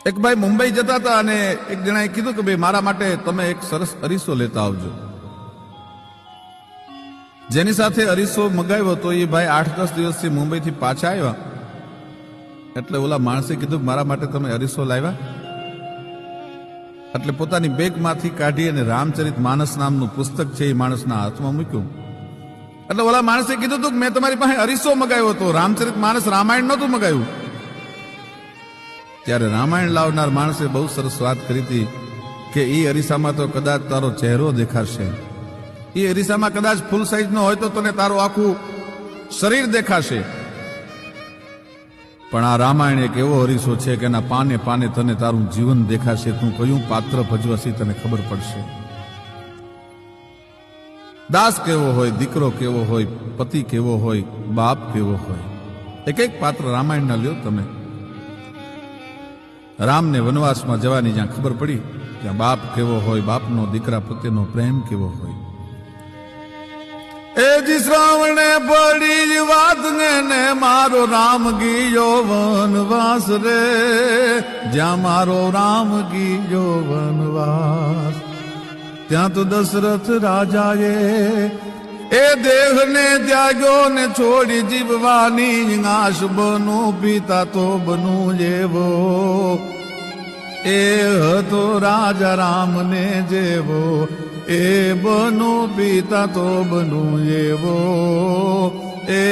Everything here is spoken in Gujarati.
એક ભાઈ મુંબઈ જતા હતા અને એક જણાએ કીધું કે ભાઈ મારા માટે તમે એક સરસ અરીસો લેતા આવજો. જેની સાથે અરીસો મગાવ્યો તો એ ભાઈ 8-10 દિવસથી મુંબઈથી પાછા આવ્યા. એટલે ઓલા માણસે કીધું મારા માટે તમે અરીસો લાવ્યા? એટલે પોતાની બેગમાંથી કાઢી અને રામચરિત માનસ નામનું પુસ્તક છે એ માણસના હાથમાં મૂક્યું. એટલે ઓલા માણસે કીધું હતું કે મેં તમારી પાસે અરીસો મગાવ્યો હતો, રામચરિત માનસ રામાયણ નહોતું મગાવ્યું. ત્યારે રામાયણ લાવનાર માણસે બહુ સરસ વાત કરી હતી કે એ અરીસામાં તો કદાચ તારો ચહેરો દેખાશે, એ અરીસામાં કદાચ ફૂલ સાઈઝ નો હોય તો તને તારું આખું શરીર દેખાશે, પણ આ રામાયણ એક એવો અરીસો છે કે એના પાને પાને તને તારું જીવન દેખાશે. તું કયું પાત્ર ભજવશી તને ખબર પડશે. દાસ કેવો હોય, દીકરો કેવો હોય, પતિ કેવો હોય, બાપ કેવો હોય, એક એક પાત્ર રામાયણના લ્યો તમે. રામને વનવાસમાં જવાની જ્યાં ખબર પડી ત્યાં બાપ કેવો હોય, બાપનો દીકરા પ્રત્યેનો પ્રેમ કેવો હોય. એ જી શ્રાવણે પડી વાત ને મારો રામ ગીયો વનવાસ રે, જ્યાં મારો રામ ગીયો વનવાસ, ત્યાં તો દશરથ રાજાએ એ દેહને ત્યાગ્યો ને છોડી જીવવાની આશ, બનું પિતા તો બનું જેવો, એ હતો રાજા રામને જેવો, એ બનું પિતા તો બનું એવો, એ